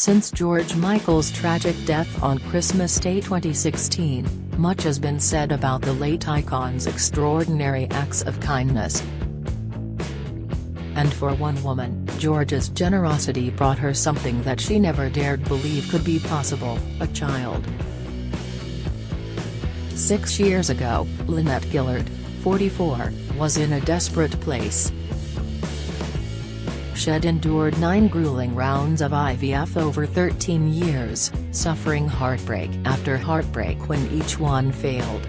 Since George Michael's tragic death on Christmas Day 2016, much has been said about the late icon's extraordinary acts of kindness. And for one woman, George's generosity brought her something that she never dared believe could be possible: a child. 6 years ago, Lynette Gillard, 44, was in a desperate place. She'd endured 9 grueling rounds of IVF over 13 years, suffering heartbreak after heartbreak when each one failed.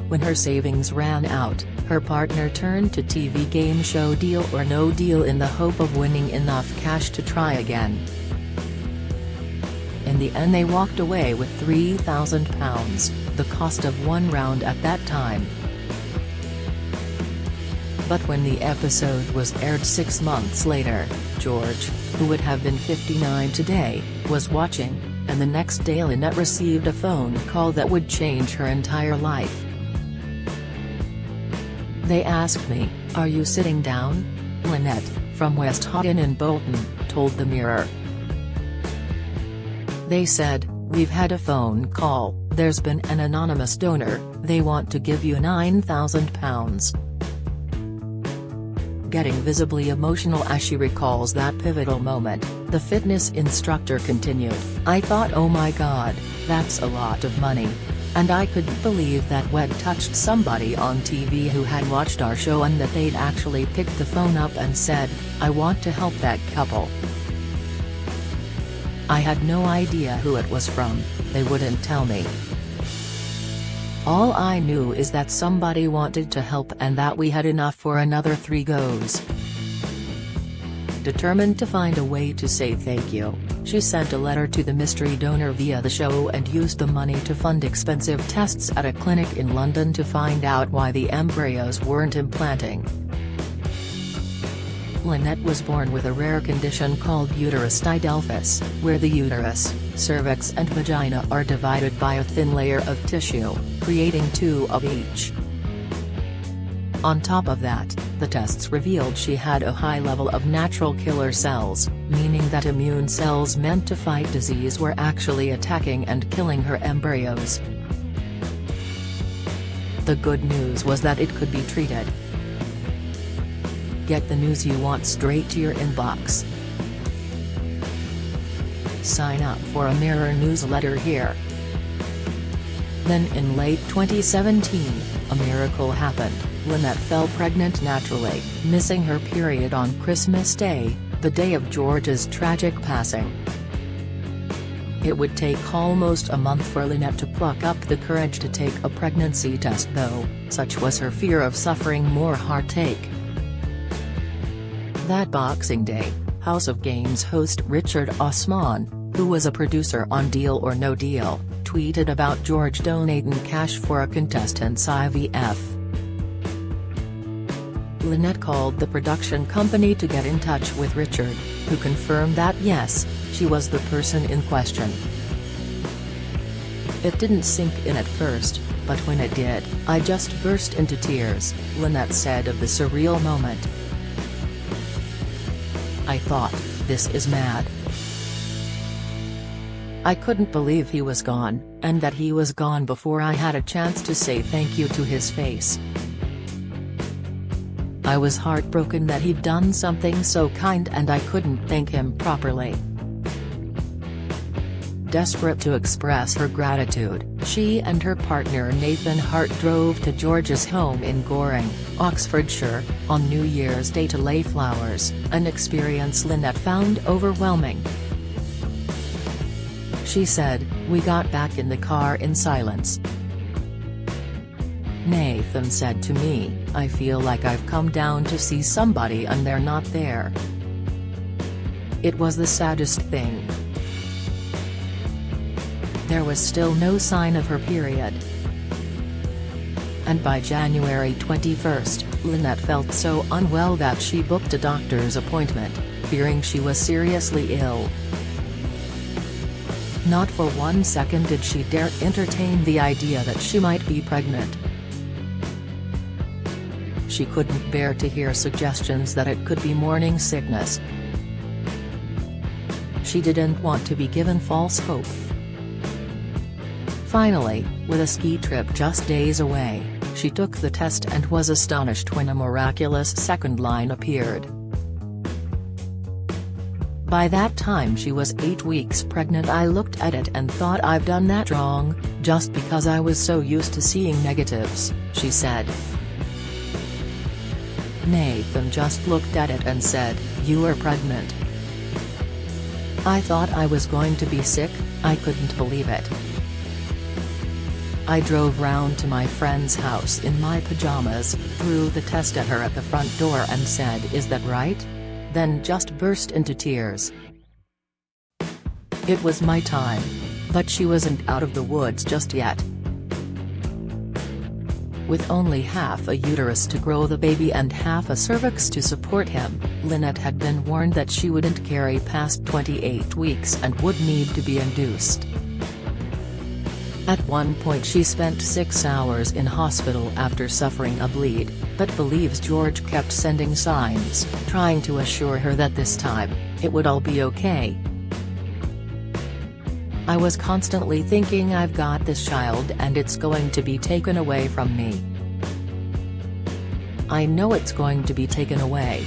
When her savings ran out, her partner turned to TV game show Deal or No Deal in the hope of winning enough cash to try again. In the end, they walked away with £3,000, the cost of one round at that time. But when the episode was aired 6 months later, George, who would have been 59 today, was watching, and the next day Lynette received a phone call that would change her entire life. "They asked me, 'Are you sitting down?'" Lynette, from West Houghton in Bolton, told the Mirror. "They said, 'We've had a phone call, there's been an anonymous donor, they want to give you £9,000. Getting visibly emotional as she recalls that pivotal moment, the fitness instructor continued, "I thought, oh my God, that's a lot of money. And I couldn't believe that we'd touched somebody on TV who had watched our show and that they'd actually picked the phone up and said, 'I want to help that couple.' I had no idea who it was from, they wouldn't tell me. All I knew is that somebody wanted to help and that we had enough for another 3 goes." Determined to find a way to say thank you, she sent a letter to the mystery donor via the show and used the money to fund expensive tests at a clinic in London to find out why the embryos weren't implanting. Lynette was born with a rare condition called uterus didelphys, where the uterus, cervix and vagina are divided by a thin layer of tissue, creating 2 of each. On top of that, the tests revealed she had a high level of natural killer cells, meaning that immune cells meant to fight disease were actually attacking and killing her embryos. The good news was that it could be treated. Get the news you want straight to your inbox. Sign up for a Mirror newsletter here. Then in late 2017, a miracle happened. Lynette fell pregnant naturally, missing her period on Christmas Day, the day of George's tragic passing. It would take almost a month for Lynette to pluck up the courage to take a pregnancy test though, such was her fear of suffering more heartache. That Boxing Day, House of Games host Richard Osman, who was a producer on Deal or No Deal, tweeted about George donating cash for a contestant's IVF. Lynette called the production company to get in touch with Richard, who confirmed that yes, she was the person in question. "It didn't sink in at first, but when it did, I just burst into tears," Lynette said of the surreal moment. "I thought, this is mad. I couldn't believe he was gone, and that he was gone before I had a chance to say thank you to his face. I was heartbroken that he'd done something so kind and I couldn't thank him properly." Desperate to express her gratitude, she and her partner Nathan Hart drove to George's home in Goring, Oxfordshire, on New Year's Day to lay flowers, an experience Lynette found overwhelming. She said, "We got back in the car in silence. Nathan said to me, 'I feel like I've come down to see somebody and they're not there.' It was the saddest thing. There was still no sign of her period. And by January 21, Lynette felt so unwell that she booked a doctor's appointment, fearing she was seriously ill. Not for 1 second did she dare entertain the idea that she might be pregnant. She couldn't bear to hear suggestions that it could be morning sickness. she didn't want to be given false hope. Finally, with a ski trip just days away, she took the test and was astonished when a miraculous second line appeared. By that time she was 8 weeks pregnant. I looked at it and thought, I've done that wrong, just because I was so used to seeing negatives, she said. Nathan just looked at it and said, "You are pregnant." I thought I was going to be sick, I couldn't believe it. I drove round to my friend's house in my pajamas, threw the test at her at the front door and said, "Is that right?" Then just burst into tears. It was my time. But she wasn't out of the woods just yet. With only half a uterus to grow the baby and half a cervix to support him, Lynette had been warned that she wouldn't carry past 28 weeks and would need to be induced. At one point she spent 6 hours in hospital after suffering a bleed, but believes George kept sending signs, trying to assure her that this time, it would all be okay. "I was constantly thinking, I've got this child and it's going to be taken away from me. I know it's going to be taken away.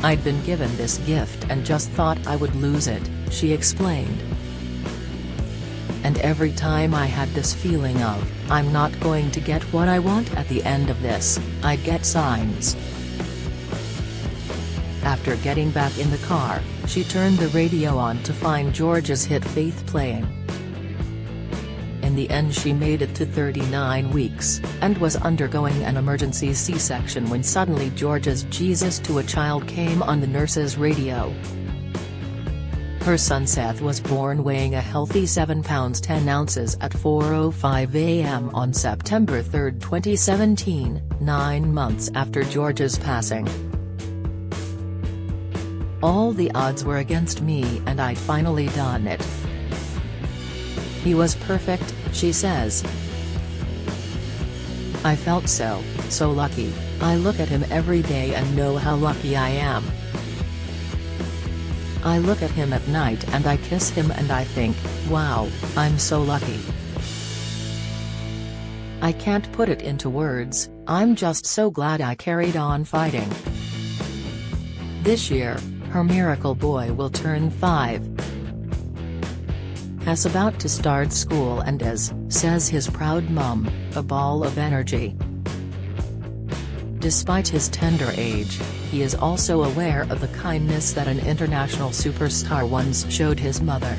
I'd been given this gift and just thought I would lose it," she explained. "And every time I had this feeling of, I'm not going to get what I want at the end of this, I'd get signs." After getting back in the car, she turned the radio on to find George's hit Faith playing. In the end she made it to 39 weeks, and was undergoing an emergency C-section when suddenly George's "Jesus to a Child" came on the nurse's radio. Her son Seth was born weighing a healthy 7 pounds 10 ounces at 4:05 a.m. on September 3, 2017, 9 months after George's passing. "All the odds were against me and I'd finally done it. He was perfect," she says. "I felt so lucky. I look at him every day and know how lucky I am. I look at him at night and I kiss him and I think, wow, I'm so lucky. I can't put it into words, I'm just so glad I carried on fighting." This year, her miracle boy will turn 5. He's about to start school and is, says his proud mum, a ball of energy. Despite his tender age, he is also aware of the kindness that an international superstar once showed his mother.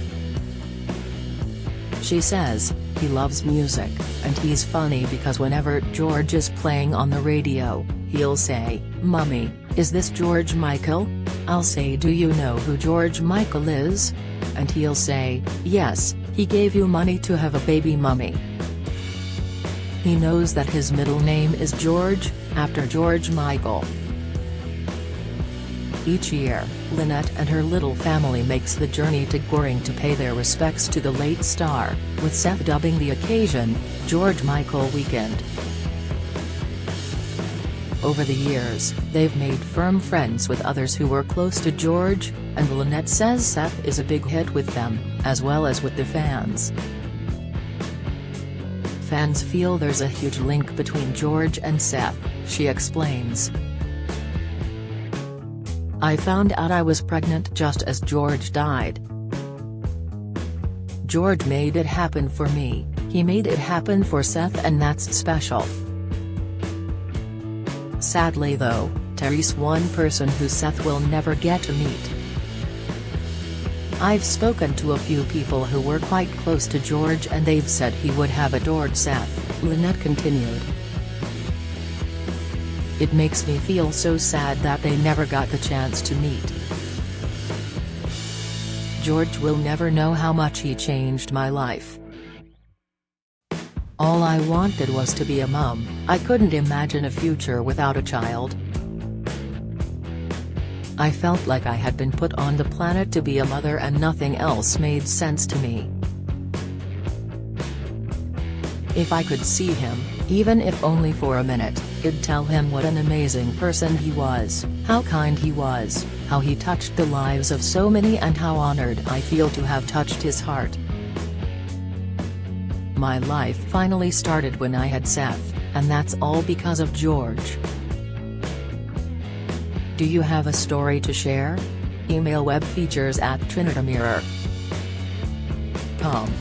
She says, "He loves music, and he's funny because whenever George is playing on the radio, he'll say, 'Mummy, is this George Michael?' I'll say, 'Do you know who George Michael is?' And he'll say, 'Yes, he gave you money to have a baby, Mummy.' He knows that his middle name is George, after George Michael." Each year, Lynette and her little family makes the journey to Goring to pay their respects to the late star, with Seth dubbing the occasion, George Michael Weekend. Over the years, they've made firm friends with others who were close to George, and Lynette says Seth is a big hit with them, as well as with the fans. "Fans feel there's a huge link between George and Seth," she explains. "I found out I was pregnant just as George died. George made it happen for me, he made it happen for Seth, and that's special. Sadly though, Terry's one person who Seth will never get to meet. I've spoken to a few people who were quite close to George and they've said he would have adored Seth," Lynette continued. "It makes me feel so sad that they never got the chance to meet. George will never know how much he changed my life. All I wanted was to be a mum, I couldn't imagine a future without a child. I felt like I had been put on the planet to be a mother and nothing else made sense to me. If I could see him, even if only for a minute, I'd tell him what an amazing person he was, how kind he was, how he touched the lives of so many and how honored I feel to have touched his heart. My life finally started when I had Seth, and that's all because of George. Do you have a story to share? Email webfeatures@trinitymirror.com.